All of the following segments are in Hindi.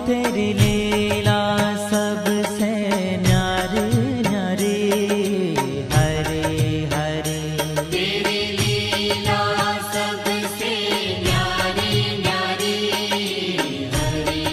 तेरी लीला सबसे न्यारी न्यारी, हरे हरे। तेरी लीला सबसे न्यारी न्यारी, हरे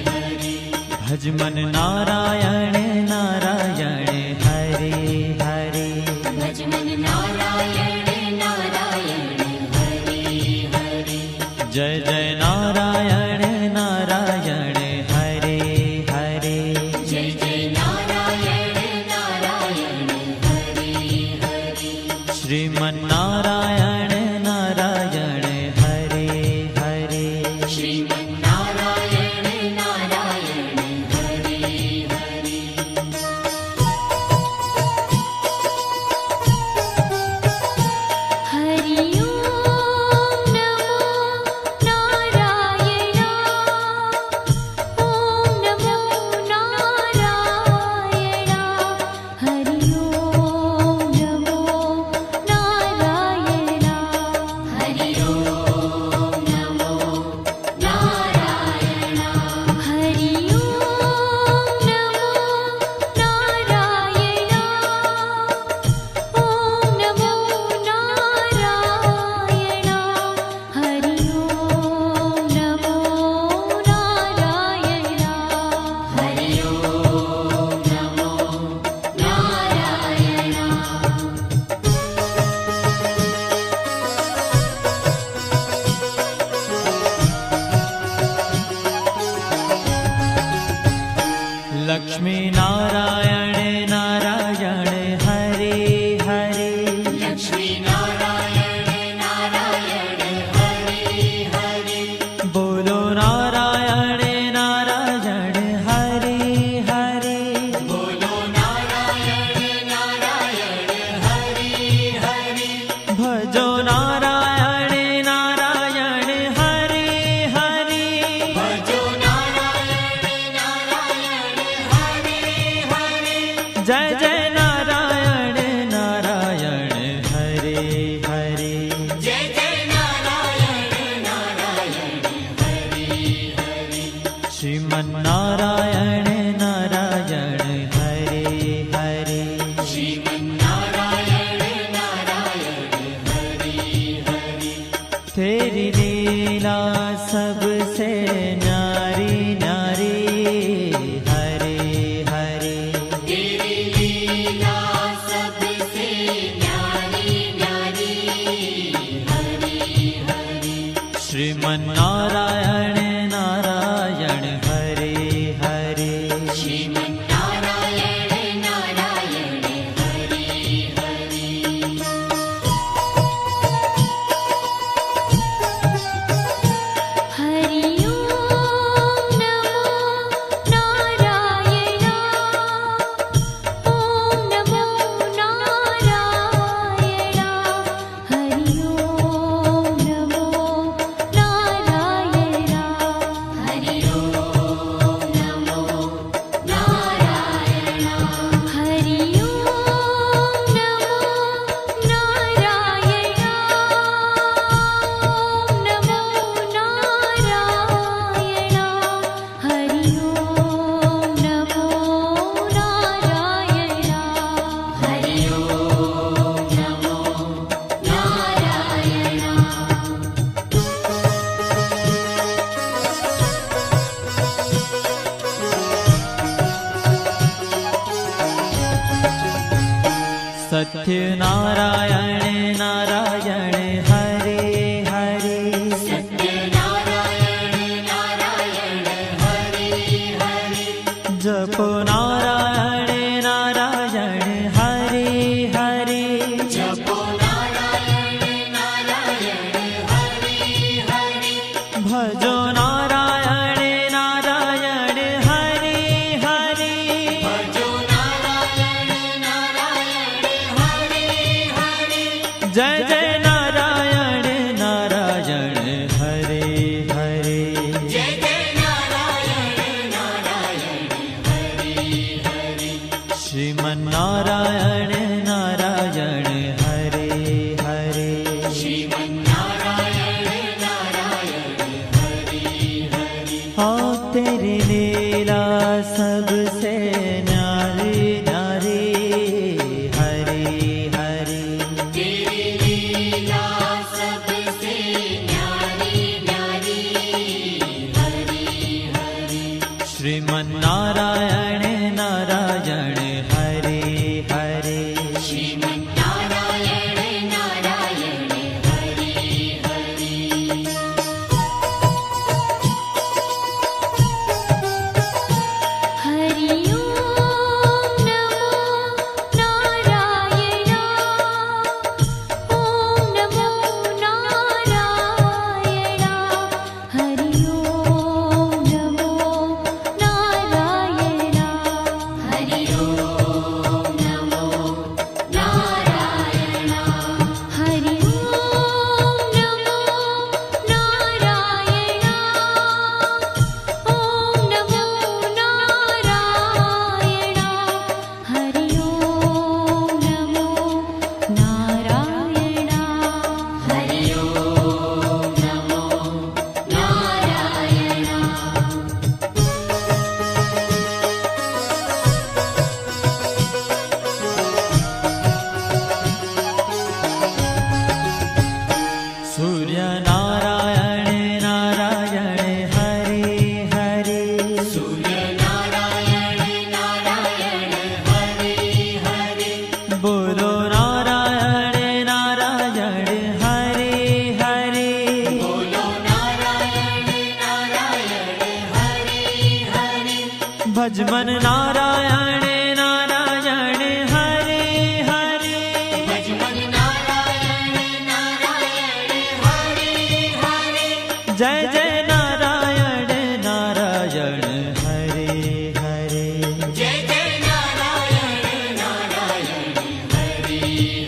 हरे। भज मन नारायण नारायण, हरे हरे। भज मन नारायण नारायण, हरे हरे। जय जय नारायण नारायण, हरे हरे। जय जय नारायण नारायण, हरे हरे। श्रीमन नारायण नारायण, हरे हरे। श्रीमन नारायण नारायण, हरे हरे। हरि ओम नमो नारायण। ओम नमो नारायण। हरि ओम नमो नारायण। हरि ओम नमो नारायण। हरि ओम नमो नारायण। ओम नमो नारायण। हरि ओम नमो नारायण। हरि ओम नमो नारायण। लक्ष्मी नारायण नारायण, हरे हरे। लक्ष्मी नारायण नारायण, हरे हरे। बोलो नारायण नारायण, हरे हरे। बोलो नारायण नारायण, हरे हरे। भजो नारायण नारायण, हरे हरे। भजो नारायण नारायण, हरे हरे। जय जय नारायण नारायण, हरे हरे। जय जय नारायण नारायण, हरे हरे। श्रीमन नारायण नारायण, हरे हरे। श्रीमन नारायण नारायण, हरे हरे। तेरी लीला सबसे न्यारी न्यारी, हरे हरे। तेरी लीला सबसे न्यारी न्यारी, हरे हरे। श्रीमन नारायण नारायण, हरे हरे। श्रीमन नारायण नारायण, हरे हरे। हरि ओम नमो नारायण। ओम नमो नारायण। हरि ओम नमो नारायण। हरि ओम नमो नारायण। हरि ओम नमो नारायण। ओम नमो नारायण। हरि ओम नमो नारायण। हरि ओम नमो सत्य नारायण नारायण, हरे हरे। सत्य नारायण नारायण, हरे हरे। जपो नारायण नारायण, हरे हरे। जपो नारायण नारायण, हरे हरे। भजो नारायण नारायण, हरे हरे। भजो नारायण नारायण, हरे हरे। जय जय नारायण नारायण, हरे हरे। जय जय नारायण नारायण, हरे हरे। श्रीमन नारायण नारायण, हरे हरे। श्रीमन नारायण नारायण, हरे तेरी लीला सबसे न्यारी न्यारी हरि हरि तेरी लीला सबसे न्यारी न्यारी हरि हरि श्रीमन्नारायण नारायण हरे हरे श्रीमन्नारायण नारायण हरि हरि हरि ओम नमो नारायण ओम नमो नारायण हरि ओम नमो नारायण हरि ओम नमो नारायण हरि ओम नमो नारायण ओम नमो नारायण हरि ओम नमो नारायण हरि ओम नमो नारायण सूर्य नारायण नारायण हरे हरे सूर्य नारायण नारायण हरि हरि बोलो नारायण नारायण हरे हरे बोलो नारायण नारायण हरि हरि भजमन नारायण नारायण हरे हरे भजमन नारायण नारायण हरि हरि जय जय नारायण नारायण हरे हरे जय जय नारायण नारायण हरि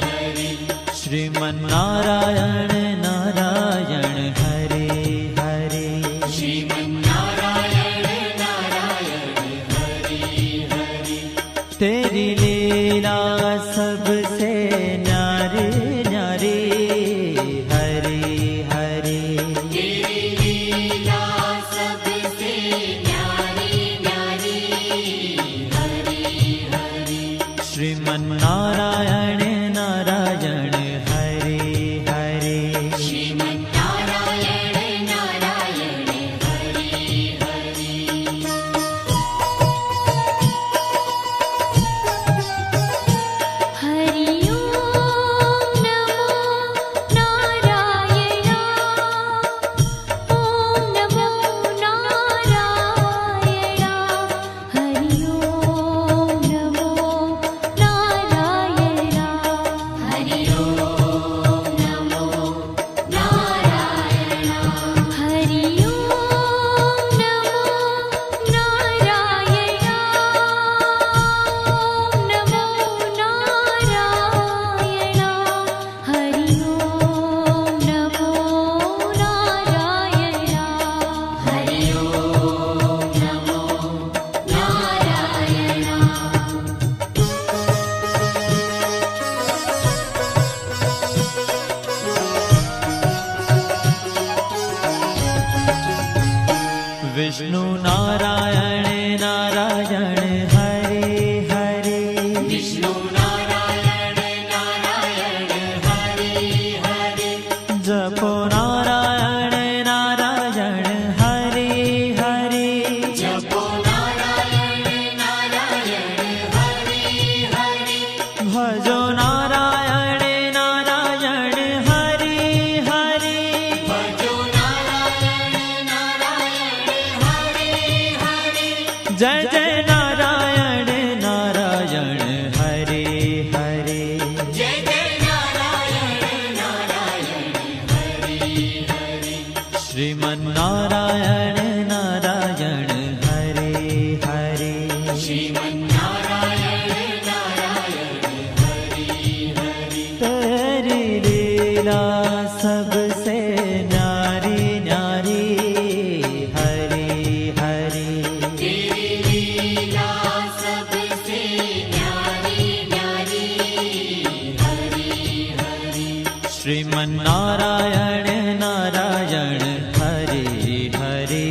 हरि श्रीमन्नारायण नारायण हरे हरे श्रीमन्नारायण नारायण हरि हरि तेरी लीला सबसे न्यारी न्यारी हरे हरे तेरी लीला सबसे न्यारी न्यारी हरि हरि श्रीमन्नारायण नारायण हरे हरे श्रीमन्नारायण नारायण हरि हरि हरि ओम नमो नारायण ओम नमो नारायण हरि ओम नमो नारायण हरि ओम नमो नारायण हरि ओम नमो नारायण ओम नमो नारायण हरि ओम नमो नारायण हरि ओम नमो नारायण विष्णु नारायण नारायण हरे हरे विष्णु नारायण नारायण हरि हरि जपो नारायण नारायण हरे हरे जपो नारायण नारायण हरि हरि भजो नारायण नारायण हरे हरे भजो नारायण नारायण हरि हरि जय जय नारायण नारायण हरे हरे जय जय नारायण नारायण हरि हरि श्रीमन्नारायण नारायण हरे हरे श्रीमन्नारायण नारायण हरि हरि तेरी लीला सबसे न्यारी न्यारी हरे हरे तेरी लीला सबसे न्यारी न्यारी हरि हरि श्रीमन्नारायण नारायण हरे हरे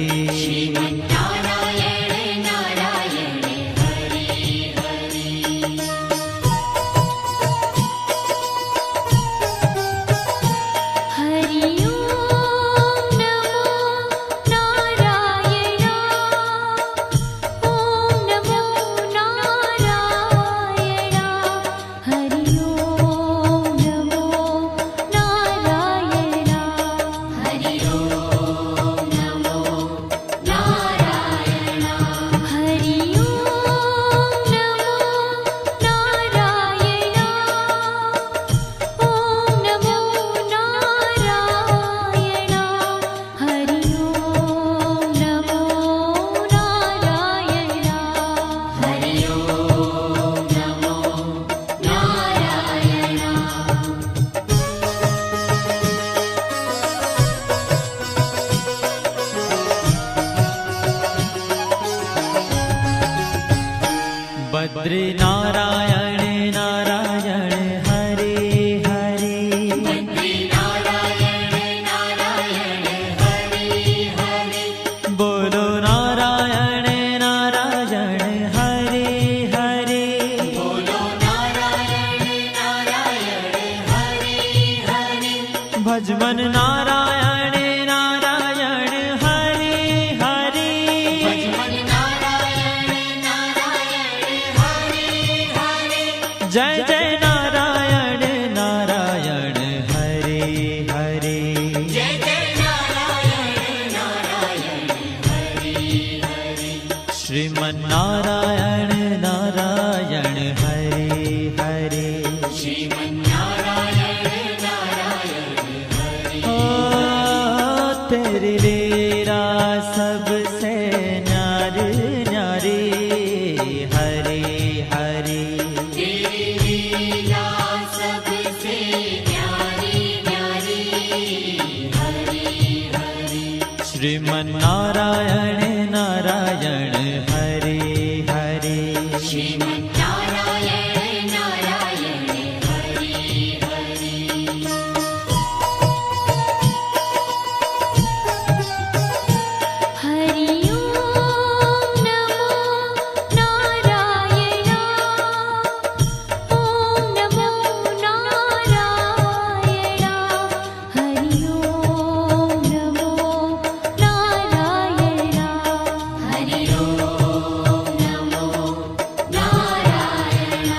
बद्री नारायण नारायण हरे हरे बद्री नारायण नारायण हरे हरे बोलो नारायण नारायण हरे हरे बोलो नारायण नारायण हरे हरे भजमन नारायण नारायण हरे हरे भजमन नारायण नारायण हरे हरे जय जय नारायण नारायण हरे हरे जय जय नारायण नारायण हरे हरे श्रीमन नारायण नारायण हरे हरे श्रीमन्नारायण नारायण हरे ओ तेरी लीला सबसे न्यारी न्यारी हरे हरे तेरी लीला सबसे न्यारी न्यारी हरे हरे श्रीमन नारायण नारायण हरे हरे श्रीमन्नारायण नारायण हरे हरे हरि ओम नमो नारायण ओम नमो नारायण हरि ओम नमो नारायण हरि ओम नमो नारायण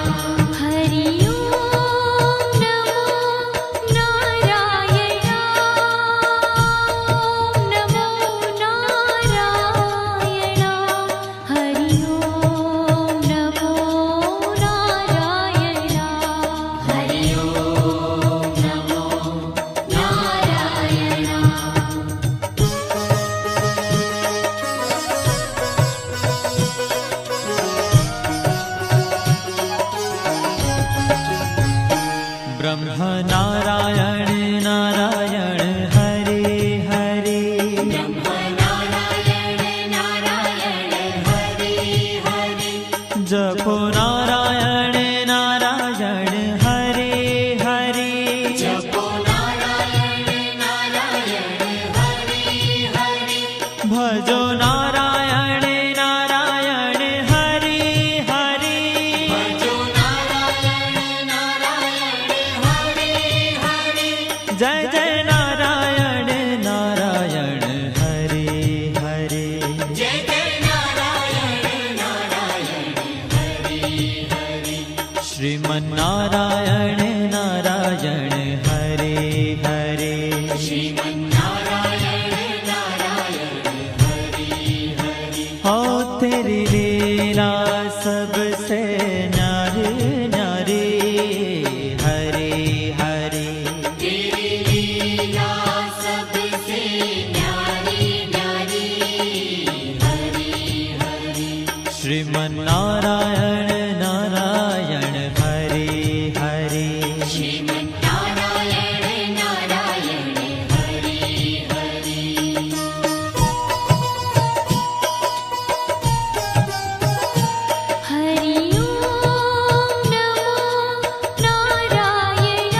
हरि ओम नमो नारायण ओम नमो नारायण हरि ओम नमो नारायण हरि ओम नमो नारायण ब्रह्म नारायण नारायण हरे हरे ब्रह्म नारायण नारायण हरे हरे जपो नारायण नारायण हरे हरे जपो नारायण नारायण हरे हरे भजो नारायण नारायण हरे हरे भजो नारायण नारायण हरे हरे जय जय नारायण नारायण हरे हरे जय जय नारायण नारायण हरे हरे श्रीमन नारायण नारायण हरे हरे श्रीमन्नारायण नारायण हरे हरे हो तेरी लीला सबसे न्यारी न्यारी हरे हरे तेरी लीला सबसे न्यारी न्यारी हरे हरे श्रीमन नारायण नारायण हरे हरे श्रीमन्नारायण नारायण हरे हरे हरि ओम नमो नारायण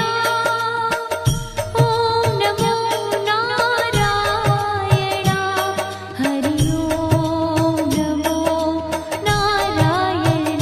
ओम नमो नारायण हरि ओम नमो नारायण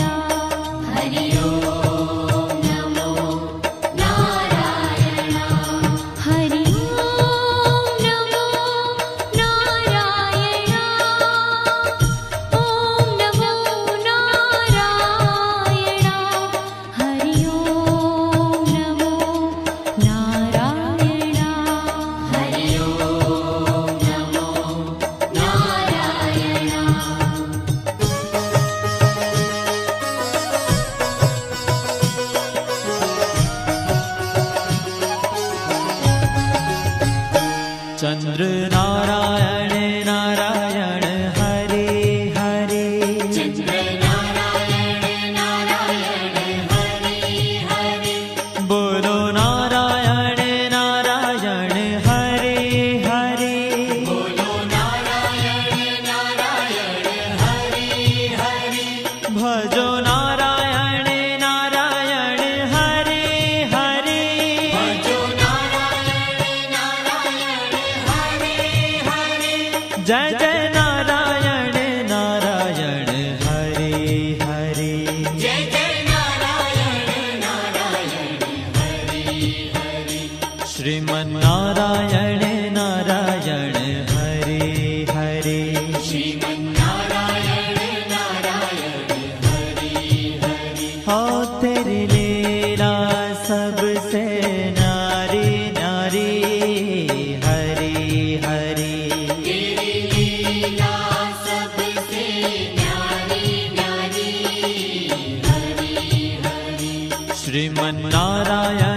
जय जय नारायण नारायण हरे हरे जय जय नारायण नारायण हरि हरि श्रीमन नारायण नारायण हरे हरे श्रीमन्नारायण नारायण हरि हरि हो तेरी लीला सबसे न्यारी न्यारी हरी हरी तेरी लीला सबसे न्यारी न्यारी हरि हरि श्रीमन नारायण